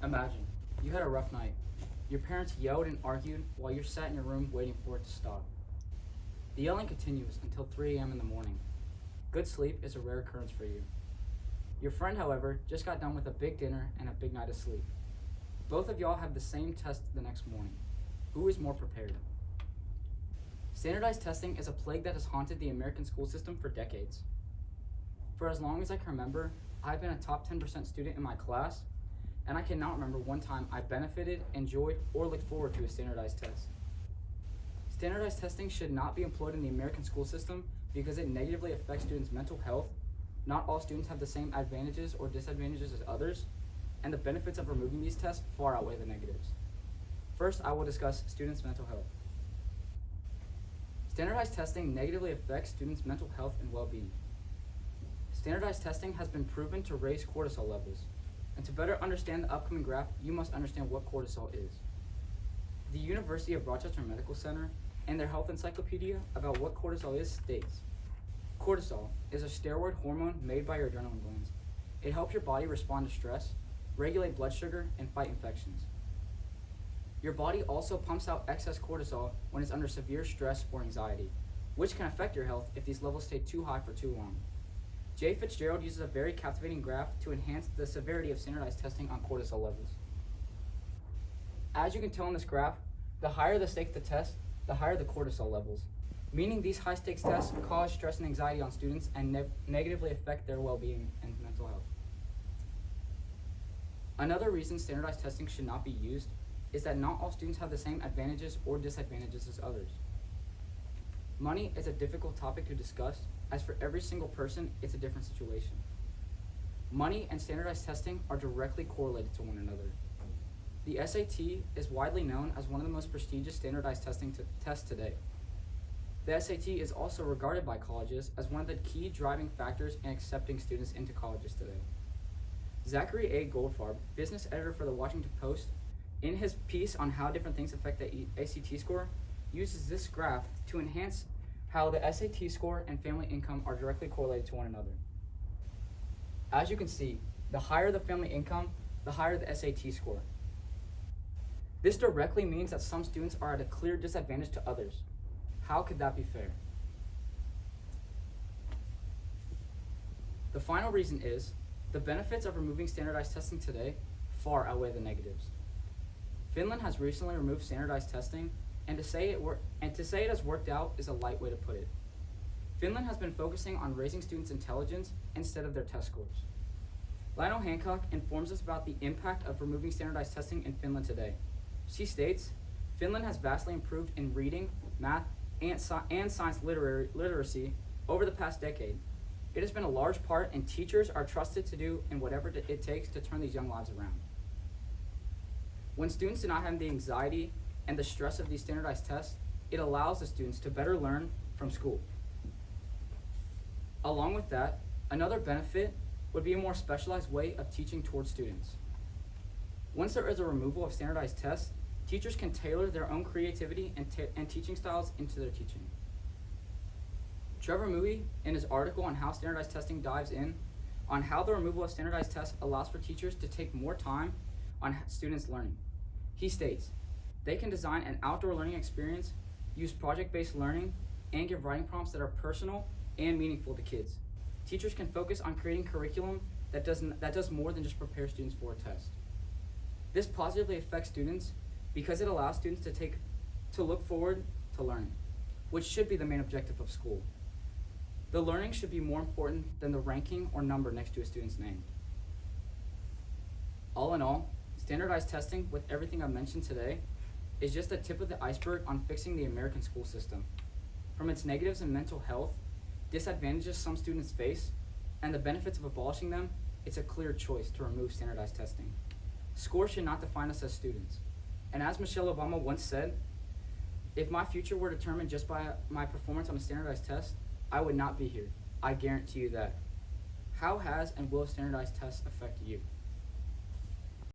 Imagine, you had a rough night. Your parents yelled and argued while you sat in your room waiting for it to stop. The yelling continues until 3 a.m. in the morning. Good sleep is a rare occurrence for you. Your friend, however, just got done with a big dinner and a big night of sleep. Both of y'all have the same test the next morning. Who is more prepared? Standardized testing is a plague that has haunted the American school system for decades. For as long as I can remember, I've been a top 10% student in my class, and I cannot remember one time I benefited, enjoyed, or looked forward to a standardized test. Standardized testing should not be employed in the American school system because it negatively affects students' mental health. Not all students have the same advantages or disadvantages as others, and the benefits of removing these tests far outweigh the negatives. First, I will discuss students' mental health. Standardized testing negatively affects students' mental health and well-being. Standardized testing has been proven to raise cortisol levels, and to better understand the upcoming graph, you must understand what cortisol is. The University of Rochester Medical Center and their health encyclopedia about what cortisol is states, cortisol is a steroid hormone made by your adrenaline glands. It helps your body respond to stress, regulate blood sugar, and fight infections. Your body also pumps out excess cortisol when it's under severe stress or anxiety, which can affect your health if these levels stay too high for too long. J. Fitzgerald uses a very captivating graph to enhance the severity of standardized testing on cortisol levels. As you can tell in this graph, the higher the stakes the test, the higher the cortisol levels, meaning these high stakes tests cause stress and anxiety on students and negatively affect their well-being and mental health. Another reason standardized testing should not be used is that not all students have the same advantages or disadvantages as others. Money is a difficult topic to discuss, as for every single person, it's a different situation. Money and standardized testing are directly correlated to one another. The SAT is widely known as one of the most prestigious standardized tests today. The SAT is also regarded by colleges as one of the key driving factors in accepting students into colleges today. Zachary A. Goldfarb, business editor for the Washington Post, in his piece on how different things affect the ACT score, uses this graph to enhance how the SAT score and family income are directly correlated to one another. As you can see, the higher the family income, the higher the SAT score. This directly means that some students are at a clear disadvantage to others. How could that be fair? The final reason is, the benefits of removing standardized testing today far outweigh the negatives. Finland has recently removed standardized testing, and to say it has worked out is a light way to put it. Finland has been focusing on raising students' intelligence instead of their test scores. Lionel Hancock informs us about the impact of removing standardized testing in Finland today. She states, Finland has vastly improved in reading, math, and science literacy over the past decade. It has been a large part, and teachers are trusted to do in whatever it takes to turn these young lives around. When students do not have the anxiety and the stress of these standardized tests, it allows the students to better learn from school. Along with that, another benefit would be a more specialized way of teaching towards students. Once there is a removal of standardized tests, teachers can tailor their own creativity and teaching styles into their teaching. Trevor Mui, in his article on how standardized testing dives in on how the removal of standardized tests allows for teachers to take more time on students' learning. He states, they can design an outdoor learning experience, use project-based learning, and give writing prompts that are personal and meaningful to kids. Teachers can focus on creating curriculum that does more than just prepare students for a test. This positively affects students because it allows students to look forward to learning, which should be the main objective of school. The learning should be more important than the ranking or number next to a student's name. All in all, standardized testing, with everything I've mentioned today, is just the tip of the iceberg on fixing the American school system. From its negatives in mental health, disadvantages some students face, and the benefits of abolishing them, it's a clear choice to remove standardized testing. Scores should not define us as students. And as Michelle Obama once said, if my future were determined just by my performance on a standardized test, I would not be here. I guarantee you that. How has and will standardized tests affect you?